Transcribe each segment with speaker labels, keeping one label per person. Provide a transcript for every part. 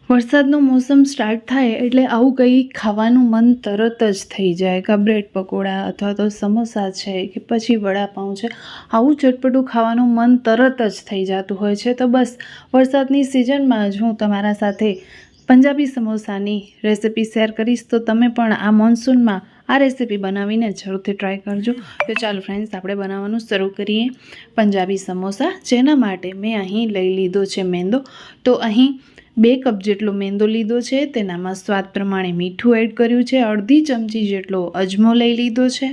Speaker 1: વરસાદનો મોસમ સ્ટાર્ટ થાય એટલે આવું કંઈ ખાવાનું મન તરત જ થઈ જાય કે બ્રેડ પકોડા અથવા તો સમોસા છે કે પછી વડાપાઉં છે, આવું ચટપટું ખાવાનું મન તરત જ થઈ જતું હોય છે। તો બસ વરસાદની સિઝનમાં જ હું તમારા સાથે પંજાબી સમોસાની રેસિપી શેર કરીશ, તો તમે પણ આ મોન્સૂનમાં આ રેસિપી બનાવીને જરૂરથી ટ્રાય કરજો। તો ચાલો ફ્રેન્ડ્સ, આપણે બનાવવાનું શરૂ કરીએ પંજાબી સમોસા। જેના માટે મેં અહીં લઈ લીધો છે મેંદો। તો અહીં 2 કપ જેટલો મેંદો લીધો છે, તેનામાં સ્વાદ પ્રમાણે મીઠું એડ કર્યું છે, અડધી ચમચી જેટલો અજમો લઈ લીધો છે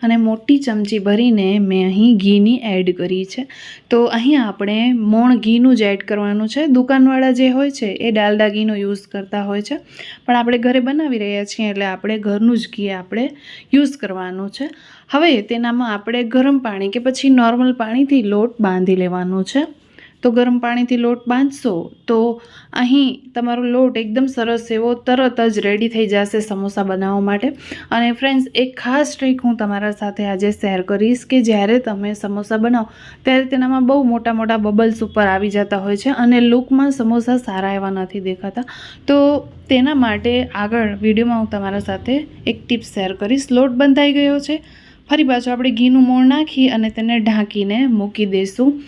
Speaker 1: અને મોટી ચમચી ભરીને મેં અહીં ઘીની એડ કરી છે। તો અહીં આપણે મોણ ઘીનું જ એડ કરવાનું છે। દુકાનવાળા જે હોય છે એ ડાલડા ઘીનો યુઝ કરતા હોય છે, પણ આપણે ઘરે બનાવી રહ્યા છીએ એટલે આપણે ઘરનું જ ઘી આપણે યુઝ કરવાનું છે। હવે તેનામાં આપણે ગરમ પાણી કે પછી નોર્મલ પાણીથી લોટ બાંધી લેવાનો છે। તો ગરમ પાણીથી લોટ બાંધશો તો અહીં તમારો લોટ એકદમ સરસ એવો તરત જ રેડી થઈ જશે સમોસા બનાવવા માટે। અને ફ્રેન્ડ્સ, એક ખાસ ટ્રીક હું તમારા સાથે આજે શેર કરીશ કે જ્યારે તમે સમોસા બનાવો ત્યારે તેનામાં બહુ મોટા મોટા બબલ્સ ઉપર આવી જતા હોય છે અને લુકમાં સમોસા સારા એવા નથી દેખાતા। તો તેના માટે આગળ વિડીયોમાં હું તમારા સાથે એક ટિપ શેર કરીશ। લોટ બંધાઈ ગયો છે, ફરી પાછું આપણે ઘીનું મોણ નાખી અને તેને ઢાંકીને મૂકી દઈશું।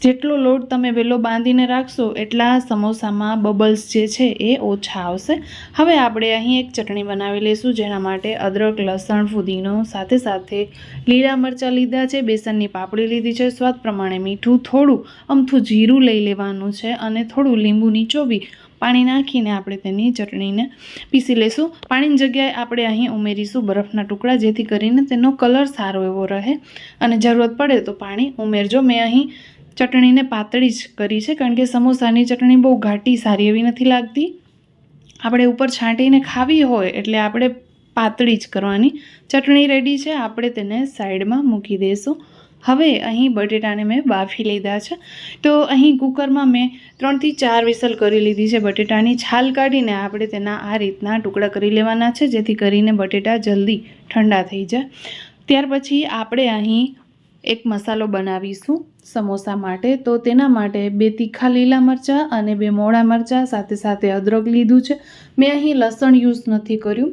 Speaker 1: જેટલો લોટ તમે વહેલો બાંધીને રાખશો એટલા સમોસામાં બબલ્સ જે છે એ ઓછા આવશે। હવે આપણે અહીં એક ચટણી બનાવી લઈશું, જેના માટે અદરક, લસણ, ફુદીનો સાથે સાથે લીલા મરચાં લીધા છે, બેસનની પાપડી લીધી છે, સ્વાદ પ્રમાણે મીઠું, થોડું અમથું જીરું લઈ લેવાનું છે અને થોડું લીંબુ નીચોવી પાણી નાખીને આપણે તેની ચટણીને પીસી લઈશું। પાણીની જગ્યાએ આપણે અહીં ઉમેરીશું બરફના ટુકડા, જેથી કરીને તેનો કલર સારો એવો રહે અને જરૂરત પડે તો પાણી ઉમેરજો। મેં અહીં ચટણીને પાતળી જ કરી છે, કારણ કે સમોસાની ચટણી બહુ ઘાટી સારી એવી નથી લાગતી। આપણે ઉપર છાંટીને ખાવી હોય એટલે આપણે પાતળી જ કરવાની। ચટણી રેડી છે, આપણે તેને સાઈડમાં મૂકી દઈશું। હવે અહીં બટેટાને મેં બાફી લીધા છે। તો અહીં કુકરમાં મેં 3 થી 4 વિસલ કરી લીધી છે। બટેટાની છાલ કાઢીને આપણે તેના આ રીતના ટુકડા કરી લેવાના છે, જેથી કરીને બટેટા જલ્દી ઠંડા થઈ જાય। ત્યાર પછી આપણે અહીં એક મસાલો બનાવીશું સમોસા માટે। તો તેના માટે 2 તીખા લીલા મરચાં અને 2 મોળા મરચાં સાથે સાથે અદરક લીધું છે। મેં અહીં લસણ યુઝ નથી કર્યું,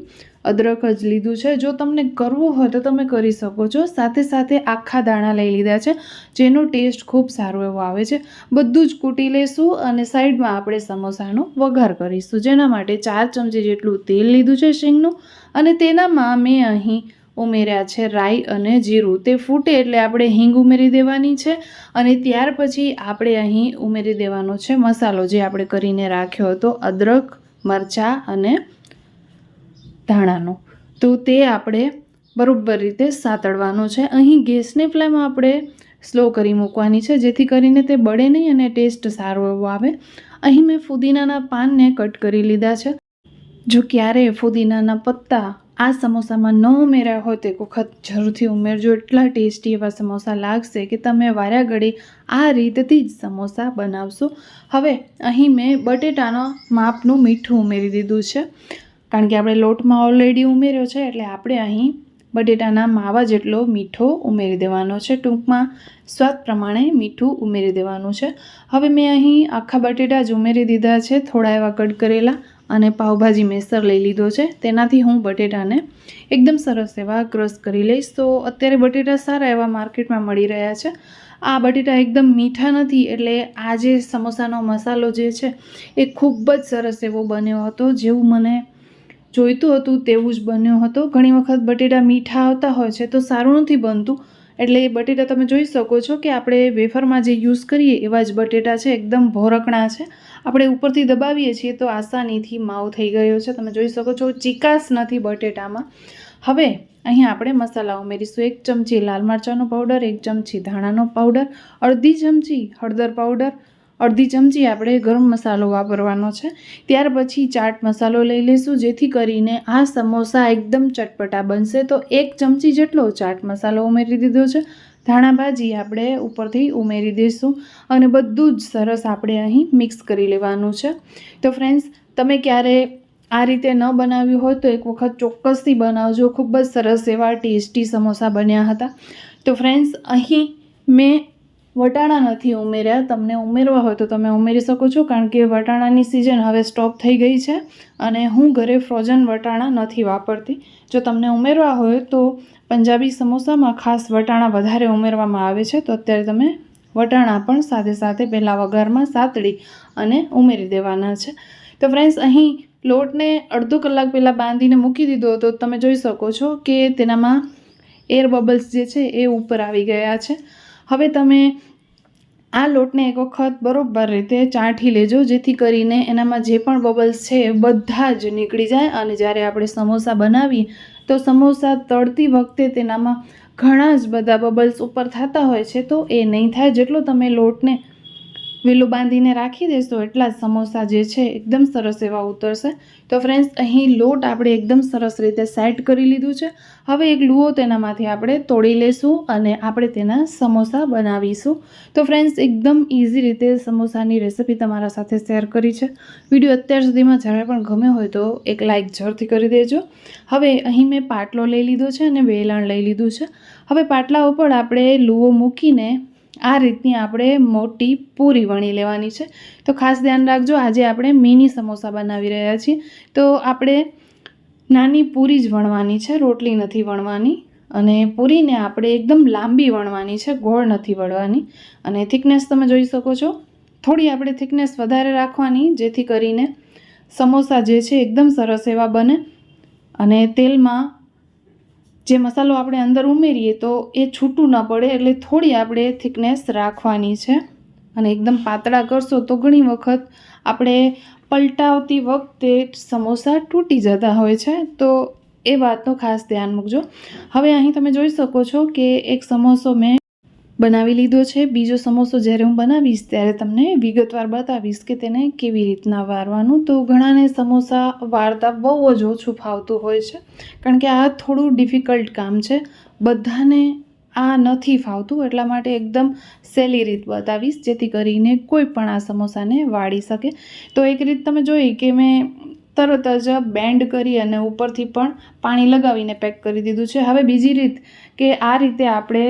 Speaker 1: અદરક જ લીધું છે। જો તમને કરવું હોય તો તમે કરી શકો છો। સાથે સાથે આખા દાણા લઈ લીધા છે, જેનો ટેસ્ટ ખૂબ સારો એવો આવે છે। બધું જ કૂટી લઈશું અને સાઈડમાં આપણે સમોસાનો વઘાર કરીશું, જેના માટે 4 ચમચી જેટલું તેલ લીધું છે શીંગનું, અને તેનામાં મેં અહીં ઉમેર્યા છે રાઈ અને જીરું। તે ફૂટે એટલે આપણે હિંગ ઉમેરી દેવાની છે અને ત્યાર પછી આપણે અહીં ઉમેરી દેવાનો છે મસાલો, જે આપણે કરીને રાખ્યો હતો અદરક, મરચાં અને ધાણાનો। તો તે આપણે બરોબર રીતે સાતળવાનો છે। અહીં ગેસની ફ્લેમ આપણે સ્લો કરી મૂકવાની છે, જેથી કરીને તે બળે નહીં અને ટેસ્ટ સારો એવો આવે। અહીં મેં ફુદીનાના પાનને કટ કરી લીધા છે। જો ક્યારે ફુદીનાના પત્તા આ સમોસામાં ન ઉમેર્યા હોય તો એક વખત જરૂરથી ઉમેરજો। એટલા ટેસ્ટી એવા સમોસા લાગશે કે તમે વાર્યા ઘડી આ રીતથી જ સમોસા બનાવશો। હવે અહીં મેં બટેટાના માપનું મીઠું ઉમેરી દીધું છે, કારણ કે આપણે લોટમાં ઓલરેડી ઉમેર્યો છે એટલે આપણે અહીં બટેટાના માવા જેટલો મીઠો ઉમેરી દેવાનો છે। ટૂંકમાં સ્વાદ પ્રમાણે મીઠું ઉમેરી દેવાનું છે। હવે મેં અહીં આખા બટેટા જ ઉમેરી દીધા છે, થોડા એવા કટ કરેલા, અને પાવભાજી મેસર લઈ લીધો છે। તેનાથી હું બટેટાને એકદમ સરસ એવા ક્રશ કરી લઈશ। તો અત્યારે બટેટા સારા એવા માર્કેટમાં મળી રહ્યા છે। આ બટેટા એકદમ મીઠા નથી, એટલે આ જે સમોસાનો મસાલો જે છે એ ખૂબ જ સરસ એવો બન્યો હતો, જેવું મને જોઈતું હતું તેવું જ બન્યો હતો। ઘણી વખત બટેટા મીઠા આવતા હોય છે તો સારું નથી બનતું, એટલે એ બટેટા તમે જોઈ શકો છો કે આપણે વેફરમાં જે યુઝ કરીએ એવા જ બટેટા છે, એકદમ ભોરકણા છે। આપણે ઉપરથી દબાવીએ છીએ તો આસાનીથી માવ થઈ ગયો છે, તમે જોઈ શકો છો, ચીકાશ નથી બટેટામાં। હવે અહીં આપણે મસાલા ઉમેરીશું। 1 ચમચી લાલ મરચાંનો પાવડર, 1 ચમચી ધાણાનો પાવડર, અડધી ચમચી હળદર પાવડર, અડધી ચમચી આપણે ગરમ મસાલો વાપરવાનો છે। ત્યાર પછી ચાટ મસાલો લઈ લઈશું, જેથી કરીને આ સમોસા એકદમ ચટપટા બનશે। તો 1 ચમચી જેટલો ચાટ મસાલો ઉમેરી દીધો છે। ધાણા ભાજી આપણે ઉપરથી ઉમેરી દઈશું અને બધું જ સરસ આપણે અહીં મિક્સ કરી લેવાનું છે। તો ફ્રેન્ડ્સ, તમે ક્યારે આ રીતે ન બનાવ્યું હોય તો એક વખત ચોક્કસથી બનાવજો। ખૂબ જ સરસ એવા ટેસ્ટી સમોસા બન્યા હતા। તો ફ્રેન્ડ્સ, અહીં મેં વટાણા નથી ઉમેર્યા, તમને ઉમેરવા હોય તો તમે ઉમેરી શકો છો, કારણ કે વટાણાની સિઝન હવે સ્ટોપ થઈ ગઈ છે અને હું ઘરે ફ્રોઝન વટાણા નથી વાપરતી. જો તમને ઉમેરવા હોય તો પંજાબી સમોસામાં ખાસ વટાણા વધારે ઉમેરવામાં આવે છે, તો અત્યારે તમે વટાણા પણ સાથે સાથે પહેલાં વઘારમાં સાતળી અને ઉમેરી દેવાના છે. તો ફ્રેન્ડ્સ, અહીં લોટને અડધો કલાક પહેલાં બાંધીને મૂકી દીધો તો તમે જોઈ શકો છો કે તેનામાં એર બબલ્સ જે છે એ ઉપર આવી ગયા છે. હવે તમે આ લોટને એક વખત બરોબર રીતે ચાંઠી લેજો, જેથી કરીને એનામાં જે પણ બબલ્સ છે એ બધા જ નીકળી જાય અને જ્યારે આપણે સમોસા બનાવીએ તો સમોસા તળતી વખતે તેનામાં ઘણા જ બધા બબલ્સ ઉપર થતા હોય છે, તો એ નહીં થાય. જેટલો તમે લોટને વેલું બાંધીને રાખી દેશો એટલા જ સમોસા જે છે એકદમ સરસ એવા ઉતરશે. તો ફ્રેન્ડ્સ, અહીં લોટ આપણે એકદમ સરસ રીતે સેટ કરી લીધું છે. હવે એક લુઓ તેનામાંથી આપણે તોડી લેશું અને આપણે તેના સમોસા બનાવીશું. તો ફ્રેન્ડ્સ, એકદમ ઇઝી રીતે સમોસાની રેસિપી તમારા સાથે શેર કરી છે. વિડીયો અત્યાર સુધીમાં જ્યારે પણ ગમ્યો હોય તો એક લાઇક જરૂરથી કરી દેજો. હવે અહીં મેં પાટલો લઈ લીધો છે અને વેલણ લઈ લીધું છે. હવે પાટલા ઉપર આપણે લુઓ મૂકીને આ રીતની આપણે મોટી પૂરી વણી લેવાની છે. તો ખાસ ધ્યાન રાખજો, આજે આપણે મિની સમોસા બનાવી રહ્યા છીએ, તો આપણે નાની પૂરી જ વણવાની છે, રોટલી નથી વણવાની. અને પૂરીને આપણે એકદમ લાંબી વણવાની છે, ગોળ નથી વણવાની. અને થિકનેસ તમે જોઈ શકો છો, થોડી આપણે થિકનેસ વધારે રાખવાની, જેથી કરીને સમોસા જે છે એકદમ સરસ એવા બને. અને તેલમાં જે મસાલો આપણે અંદર ઉમેરીએ તો એ છૂટું ન પડે, એટલે થોડી આપણે થિકનેસ રાખવાની છે. અને એકદમ પાતળા કરશો તો ઘણી વખત આપણે પલટાવતી વખતે સમોસા તૂટી જતા હોય છે, તો એ વાતનું ખાસ ધ્યાન મૂકજો. હવે અહીં તમે જોઈ શકો છો કે એક સમોસો મેં બનાવી લીધો છે. બીજો સમોસો જ્યારે હું બનાવીશ ત્યારે તમને વિગતવાર બતાવીશ કે તેને કેવી રીતના વારવાનું. તો ઘણાને સમોસા વારતા બહુ જ ઓછું ફાવતું હોય છે, કારણ કે આ થોડું ડિફિકલ્ટ કામ છે. બધાને આ નથી ફાવતું, એટલા માટે એકદમ સહેલી રીત બતાવીશ, જેથી કરીને કોઈ પણ આ સમોસાને વાળી શકે. તો એક રીત તમે જોઈ કે મેં તરત જ બેન્ડ કરી અને ઉપરથી પણ પાણી લગાવીને પેક કરી દીધું છે. હવે બીજી રીત કે આ રીતે આપણે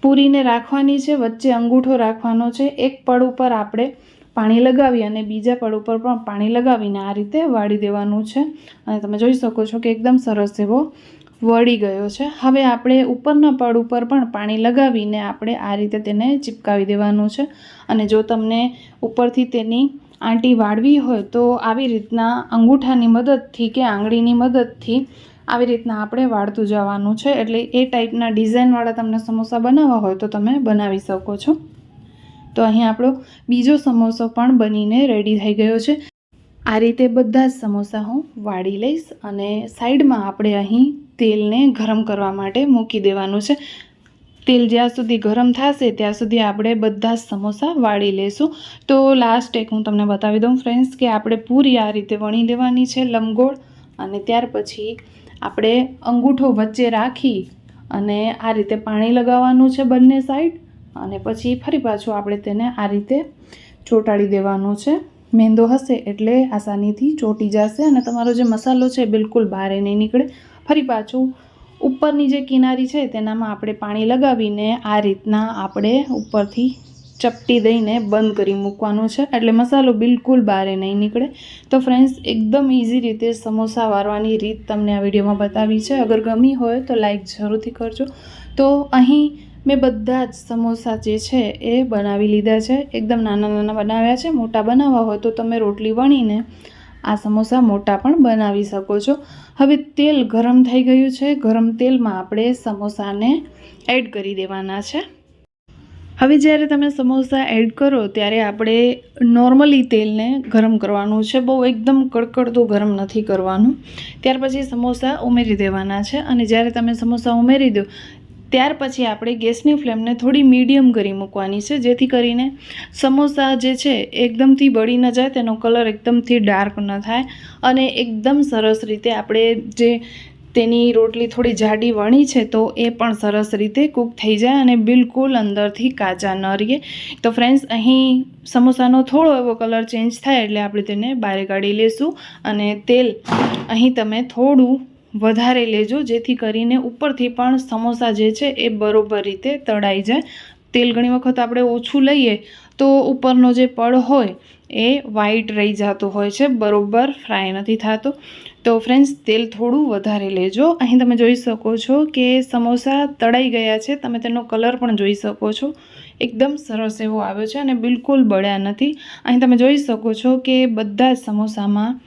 Speaker 1: પૂરીને રાખવાની છે, વચ્ચે અંગૂઠો રાખવાનો છે, એક પડ ઉપર આપણે પાણી લગાવી અને બીજા પડ ઉપર પણ પાણી લગાવીને આ રીતે વાળી દેવાનું છે. અને તમે જોઈ શકો છો કે એકદમ સરસ એવો વળી ગયો છે. હવે આપણે ઉપરના પડ ઉપર પણ પાણી લગાવીને આપણે આ રીતે તેને ચિપકાવી દેવાનું છે. અને જો તમને ઉપરથી તેની આંટી વાળવી હોય તો આવી રીતના અંગૂઠાની મદદથી કે આંગળીની મદદથી આવી રીતના આપણે વાળતું જવાનું છે, એટલે એ ટાઈપના ડિઝાઇનવાળા તમને સમોસા બનાવવા હોય તો તમે બનાવી શકો છો. તો અહીં આપણો બીજો સમોસો પણ બનીને રેડી થઈ ગયો છે. આ રીતે બધા જ સમોસા હું વાળી લઈશ અને સાઈડમાં આપણે અહીં તેલને ગરમ કરવા માટે મૂકી દેવાનું છે. તેલ જ્યાં સુધી ગરમ થશે ત્યાં સુધી આપણે બધા જ સમોસા વાળી લઈશું. તો લાસ્ટ એક હું તમને બતાવી દઉં ફ્રેન્ડ્સ કે આપણે પૂરી આ રીતે વણી લેવાની છે લંબગોળ, અને ત્યાર પછી આપણે અંગૂઠો વચ્ચે રાખી અને આ રીતે પાણી લગાવવાનું છે બંને સાઈડ, અને પછી ફરી પાછું આપણે તેને આ રીતે ચોંટાડી દેવાનું છે. મેંદો હશે એટલે આસાનીથી ચોંટી જશે અને તમારો જે મસાલો છે બિલકુલ બહાર નહીં નીકળે. ફરી પાછું ઉપરની જે કિનારી છે તેનામાં આપણે પાણી લગાવીને આ રીતના આપણે ઉપરથી ચપટી દઈને બંધ કરી મૂકવાનું છે, એટલે મસાલો બિલકુલ બહાર નહીં નીકળે. તો ફ્રેન્ડ્સ, એકદમ ઇઝી રીતે સમોસા વારવાની રીત તમને આ વિડીયોમાં બતાવી છે. અગર ગમી હોય તો લાઈક જરૂરથી કરજો. તો અહીં મેં બધા જ સમોસા જે છે એ બનાવી લીધા છે. એકદમ નાના નાના બનાવ્યા છે. મોટા બનાવવા હોય તો તમે રોટલી વણીને આ સમોસા મોટા પણ બનાવી શકો છો. હવે તેલ ગરમ થઈ ગયું છે. ગરમ તેલમાં આપણે સમોસાને એડ કરી દેવાના છે. હવે જ્યારે તમે સમોસા એડ કરો ત્યારે આપણે નોર્મલી તેલને ગરમ કરવાનું છે, બહુ એકદમ કડકડતું ગરમ નથી કરવાનું. ત્યાર પછી સમોસા ઉમેરી દેવાના છે અને જ્યારે તમે સમોસા ઉમેરી દો ત્યાર પછી આપણે ગેસની ફ્લેમને થોડી મીડિયમ કરી મૂકવાની છે, જેથી કરીને સમોસા જે છે એકદમથી બળી ન જાય, તેનો કલર એકદમથી ડાર્ક ન થાય અને એકદમ સરસ રીતે આપણે જે તેની રોટલી થોડી જાડી વણી છે તો એ પણ સરસ રીતે કૂક થઈ જાય અને બિલકુલ અંદરથી કાચા ન રહે. તો ફ્રેન્ડ્સ, અહીં સમોસાનો થોડો એવો કલર ચેન્જ થાય એટલે આપણે તેને બહાર કાઢી લઈશું. અને તેલ અહીં તમે થોડું વધારે લેજો, જેથી કરીને ઉપરથી પણ સમોસા જે છે એ બરોબર રીતે તળાઈ જાય. તેલ ઘણી વખત આપણે ઓછું લઈએ તો ઉપરનો જે પડ હોય એ વ્હાઈટ રહી જતો હોય છે, બરોબર ફ્રાય નથી થતો. તો ફ્રેન્ડ્સ તેલ થોડું વધારે લેજો. અહીં તમે જોઈ શકો છો કે સમોસા તળાઈ ગયા છે, તમે તેનો કલર પણ જોઈ શકો છો, એકદમ સરસ એવો આવ્યો છે અને બિલકુલ બળ્યા નથી. અહીં તમે જોઈ શકો છો કે બધા જ સમોસામાં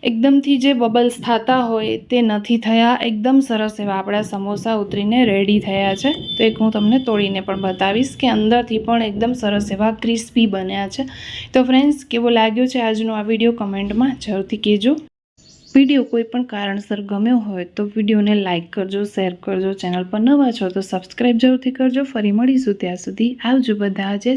Speaker 1: એકદમથી જે બબલ્સ થતા હોય તે નથી થયા, એકદમ સરસ એવા આપણા સમોસા ઉતરીને રેડી થયા છે. તો એક હું તમને તોડીને પણ બતાવીશ કે અંદરથી પણ એકદમ સરસ એવા ક્રિસ્પી બન્યા છે. તો ફ્રેન્ડ્સ, કેવો લાગ્યો છે આજનો આ વિડીયો કમેન્ટમાં જરૂરથી કહેજો. વિડીયો કોઈ પણ કારણસર ગમ્યો હોય તો વિડીયોને લાઇક કરજો, શેર કરજો. ચેનલ પર નવા છો તો સબસ્ક્રાઈબ જરૂરથી કરજો. ફરી મળીશું, ત્યાં સુધી આવજો બધા. જય